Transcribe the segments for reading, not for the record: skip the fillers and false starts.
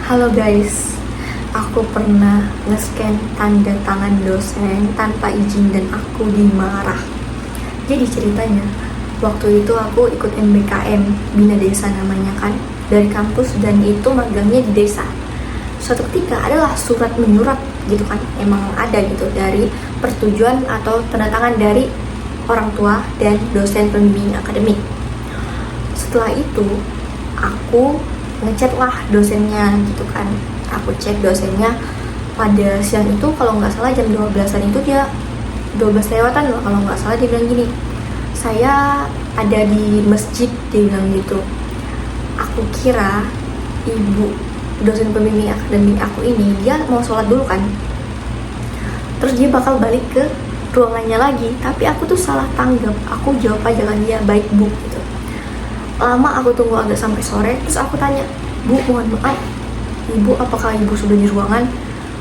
Halo guys, aku pernah nge-scan tanda tangan dosen tanpa izin dan aku dimarah. Jadi ceritanya, waktu itu aku ikut MBKM, Bina Desa namanya kan, dari kampus dan itu magangnya di desa. Suatu ketika adalah surat menyurat gitu kan, emang ada gitu dari persetujuan atau tanda tangan dari orang tua dan dosen pembimbing akademik. Setelah itu, aku ngechat lah dosennya gitu kan. Aku cek dosennya pada siang itu, kalau nggak salah jam 12-an itu dia 12 lewatan lah kalau nggak salah, dia bilang gini, saya ada di masjid, dia bilang gitu. Aku kira ibu dosen pembimbing akademik aku ini dia mau sholat dulu kan, terus dia bakal balik ke ruangannya lagi, tapi aku tuh salah tanggap, aku jawab aja kan dia baik bu gitu. Lama aku tunggu agak sampai sore, terus aku tanya, bu mohon maaf ibu, apakah ibu sudah di ruangan?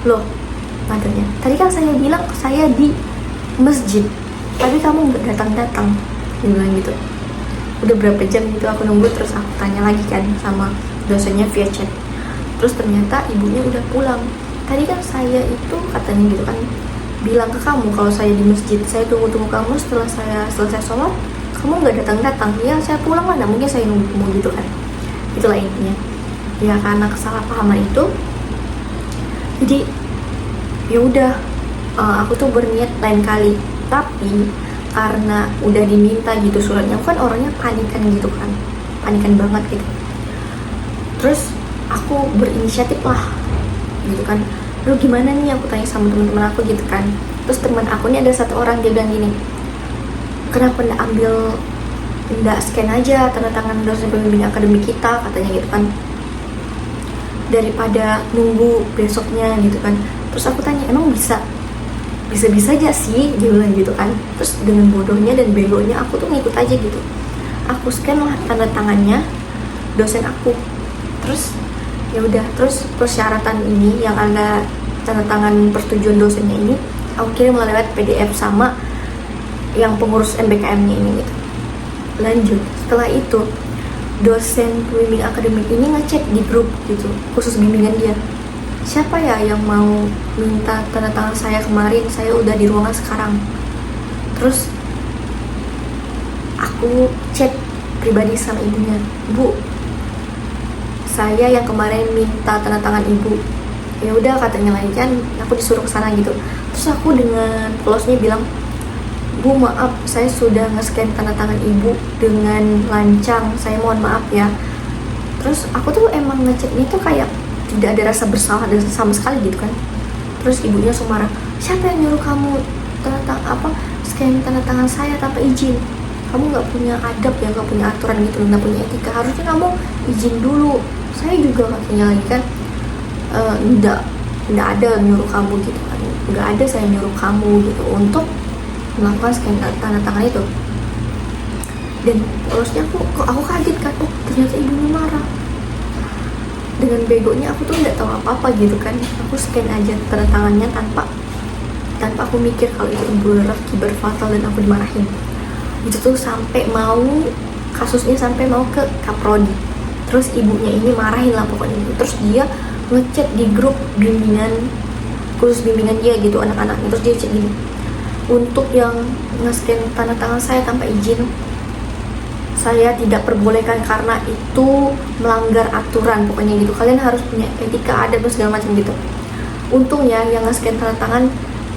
Loh, katanya tadi kan saya bilang saya di masjid, tapi kamu nggak datang-datang, dia bilang gitu. Udah berapa jam gitu aku nunggu, terus aku tanya lagi kan sama dosennya via chat, terus ternyata ibunya udah pulang. Tadi kan saya itu katanya gitu kan bilang ke kamu kalau saya di masjid, saya tunggu-tunggu kamu, setelah saya selesai sholat kamu nggak datang-datang, ya saya pulang lah, mungkin saya nunggu kamu gitu kan. Itulah intinya ya, karena kesalahpahaman itu jadi ya udah, aku tuh berniat lain kali, tapi karena udah diminta gitu suratnya, aku kan orangnya panikan gitu kan, panikan banget gitu. Terus aku berinisiatif lah gitu kan, lu gimana nih, aku tanya sama teman-teman aku gitu kan. Terus teman aku ini ada satu orang, dia bilang gini, kenapa nggak scan aja tanda tangan dosen pembimbing akademik kita, katanya gitu kan, daripada nunggu besoknya gitu kan. Terus aku tanya, emang bisa aja sih, dia bilang gitu kan. Terus dengan bodohnya dan begonya aku tuh ngikut aja gitu, aku scan lah tanda tangannya dosen aku. Terus ya udah, terus persyaratan ini yang ada tanda tangan persetujuan dosennya ini aku kirim lewat PDF sama yang pengurus MBKM-nya ini gitu. Lanjut, setelah itu dosen pembimbing akademik ini ngecek di grup gitu, khusus bimbingan dia, siapa ya yang mau minta tanda tangan saya kemarin, saya udah di ruangan sekarang. Terus aku chat pribadi sama ibunya, bu, saya yang kemarin minta tanda tangan ibu. Ya udah, katanya lagi kan aku disuruh ke sana gitu. Terus aku dengan polosnya bilang, bu maaf, saya sudah nge-scan tanda tangan ibu dengan lancang, saya mohon maaf ya. Terus aku tuh emang ngeceknya tuh kayak tidak ada rasa bersalah dan sama sekali gitu kan. Terus ibunya langsung marah, siapa yang nyuruh kamu scan tanda tangan saya tanpa izin? Kamu nggak punya adab ya, nggak punya aturan gitu, nggak punya etika, harusnya kamu izin dulu. Saya juga katanya lagi kan, nggak ada nyuruh kamu gitu kan, nggak ada saya nyuruh kamu gitu untuk melakukan scan tanda tangan itu. Dan terusnya aku kaget kan, oh ternyata ibunya marah. Dengan begonya aku tuh nggak tahu apa-apa gitu kan, aku scan aja tanda tangannya tanpa aku mikir kalau itu berakibat fatal dan aku dimarahin. Itu tuh sampai mau kasusnya sampai mau ke kaprodi. Terus ibunya ini marahin lah pokoknya gitu. Terus dia ngechat di grup bimbingan, khusus bimbingan dia gitu, anak-anaknya. Terus dia chat gini, untuk yang nge-scan tanda tangan saya tanpa izin, saya tidak perbolehkan karena itu melanggar aturan, pokoknya gitu. Kalian harus punya etika, adab dan segala macam gitu. Untungnya yang nge-scan tanda tangan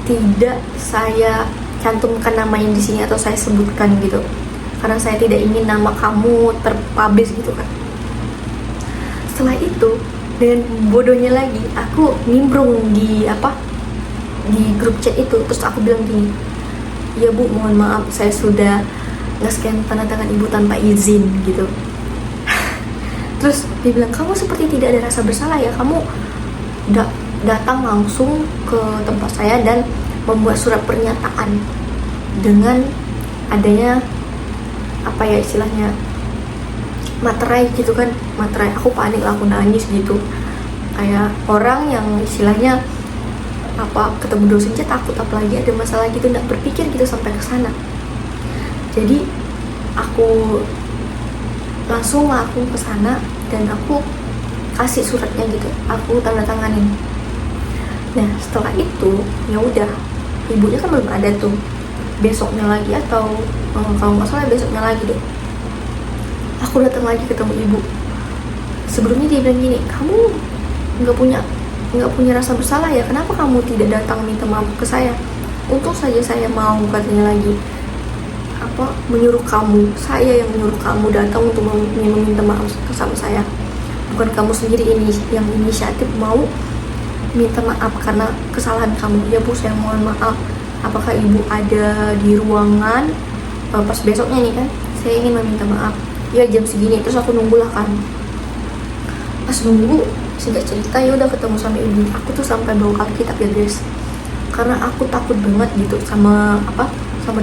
tidak saya cantumkan namanya di sini atau saya sebutkan gitu, karena saya tidak ingin nama kamu terpublish gitu kan. Setelah itu, dengan bodohnya lagi, aku nimbrung di grup chat itu. Terus aku bilang gini, ya bu mohon maaf, saya sudah nge-scan tanda tangan ibu tanpa izin gitu. Terus dia bilang, kamu seperti tidak ada rasa bersalah ya, kamu datang langsung ke tempat saya dan membuat surat pernyataan dengan adanya istilahnya materai gitu kan, materai. Aku panik lah, aku nangis gitu, kayak orang yang istilahnya ketemu dosennya takut, apalagi ada masalah gitu, nggak berpikir gitu sampai ke sana. Jadi aku langsung ke sana dan aku kasih suratnya gitu, aku tanda tanganin. Nah setelah itu ya udah, ibunya kan belum ada tuh. Besoknya lagi atau kalau nggak salah besoknya lagi deh, aku datang lagi ketemu ibu. Sebelumnya dia bilang gini, kamu nggak punya rasa bersalah ya, kenapa kamu tidak datang minta maaf ke saya? Untung saja saya mau, katanya lagi, menyuruh kamu, saya yang menyuruh kamu datang untuk meminta maaf sama saya, bukan kamu sendiri ini yang inisiatif mau minta maaf karena kesalahan kamu. Ya bu, saya mohon maaf, apakah ibu ada di ruangan pas besoknya nih kan, saya ingin meminta maaf. Ya jam segini, terus aku nunggulah kan. Pas nunggu, singkat cerita ya udah ketemu sama ibu. Aku tuh sampai bawa Alkitab ya guys, karena aku takut banget gitu sama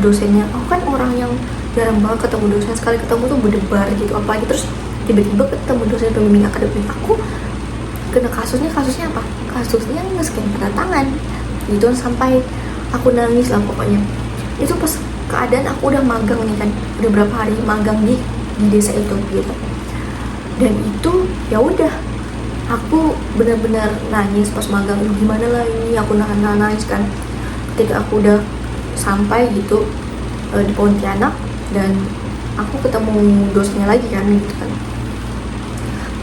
dosennya. Aku kan orang yang jarang banget ketemu dosen, sekali ketemu tuh berdebar gitu, apalagi terus tiba-tiba ketemu dosen pembimbing akademik. Aku kena kasusnya apa? Kasusnya nge-scan tanda tangan gitu, sampai aku nangis lah pokoknya. Itu pas keadaan aku udah magang nih kan, udah berapa hari magang di desa itu gitu. Dan itu ya udah, aku benar-benar nangis pas magang. Gimana lah ini, aku nangis kan ketika aku udah sampai gitu di Pontianak, dan aku ketemu dosennya lagi kan gitu kan.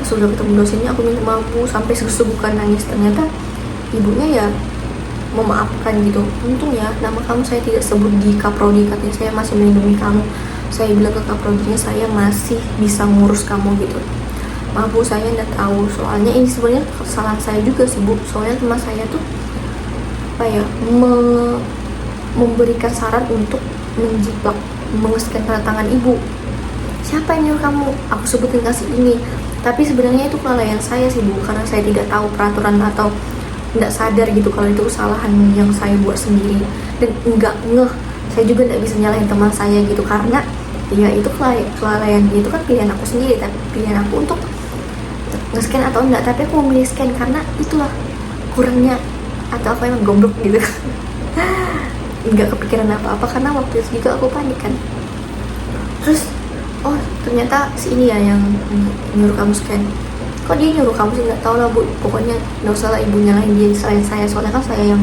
Pas udah ketemu dosennya, aku minta maaf sampai sesebukan nangis. Ternyata ibunya ya memaafkan gitu. Untung ya nama kamu saya tidak sebut di kaprodi, katanya saya masih melindungi kamu. Saya bilang ke kaprodinya saya masih bisa ngurus kamu gitu. Maaf bu, saya nggak tahu, soalnya ini sebenarnya kesalahan saya juga sih bu. Soalnya teman saya tuh memberikan saran untuk menjiplak, mengeskan tanda tangan ibu. Siapa yang nyuruh kamu? Aku sebutin kasih ini. Tapi sebenarnya itu kelalaian saya sih bu, karena saya tidak tahu peraturan atau nggak sadar gitu kalau itu kesalahan yang saya buat sendiri. Dan nggak ngeh, saya juga nggak bisa nyalahin teman saya gitu, karena ya itu kelalaian, itu kan pilihan aku sendiri. Tapi pilihan aku untuk nge-scan atau enggak, tapi aku memilih scan karena itulah kurangnya, atau apa, emang goblok gitu. Nggak kepikiran apa-apa karena waktu itu juga aku panik kan. Terus oh ternyata si ini ya yang nyuruh kamu scan. Kok dia nyuruh kamu sih? Nggak tahu lah bu, pokoknya nggak usah lah ibu nyalahin dia selain saya, soalnya kan saya yang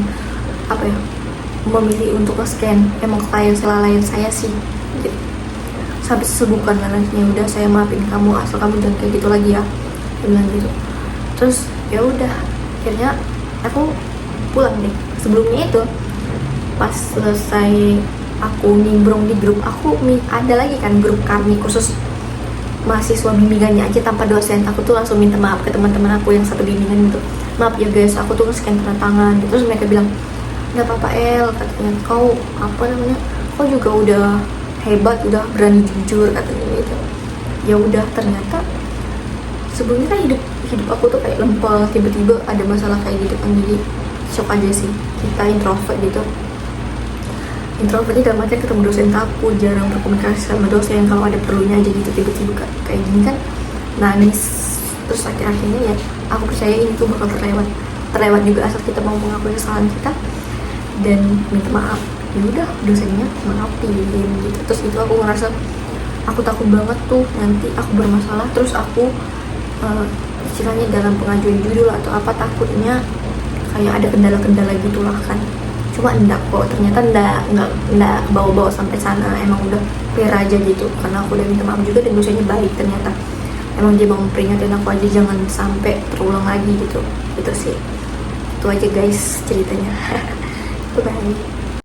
memilih untuk nge-scan. Emang kelalaian saya sih gitu. Sampai sebukan nanasnya, udah saya maafin kamu, asal kamu jangan kayak gitu lagi ya, dia bilang gitu. Terus ya udah, akhirnya aku pulang deh. Sebelumnya itu pas selesai aku nimbrung di grup, aku ada lagi kan grup kami khusus mahasiswa bimbingannya aja tanpa dosen. Aku tuh langsung minta maaf ke teman-teman aku yang satu bimbingan gitu, maaf ya guys, aku tuh nge-scan tanda tangan gitu. Terus mereka bilang nggak apa-apa El, katanya kau kau juga udah hebat, udah berani jujur, katanya gitu. Ya udah, ternyata sebelumnya kan hidup aku tuh kayak lempeng, tiba-tiba ada masalah kayak gitu kan, jadi shock aja sih. Kita introvert gitu, introvertnya dalam artian ketemu dosen takut, jarang berkomunikasi sama dosen, kalau ada perlunya aja gitu. Tiba-tiba kayak gini kan nangis. Terus akhir-akhirnya ya aku percaya ini tuh bakal terlewat juga asal kita mau mengakui kesalahan kita dan minta maaf. Ya udah, dosennya maafin gitu. Terus itu aku ngerasa aku takut banget tuh nanti aku bermasalah, terus aku istilahnya dalam pengajuan judul atau apa, takutnya kayak ada kendala-kendala gitulah kan. Cuma enggak kok, ternyata enggak bawa-bawa sampai sana. Emang udah clear aja gitu, karena aku udah minta maaf juga dan dosennya baik ternyata. Emang dia mau memperingatin aku aja jangan sampai terulang lagi gitu. Itu sih, itu aja guys ceritanya. Bye.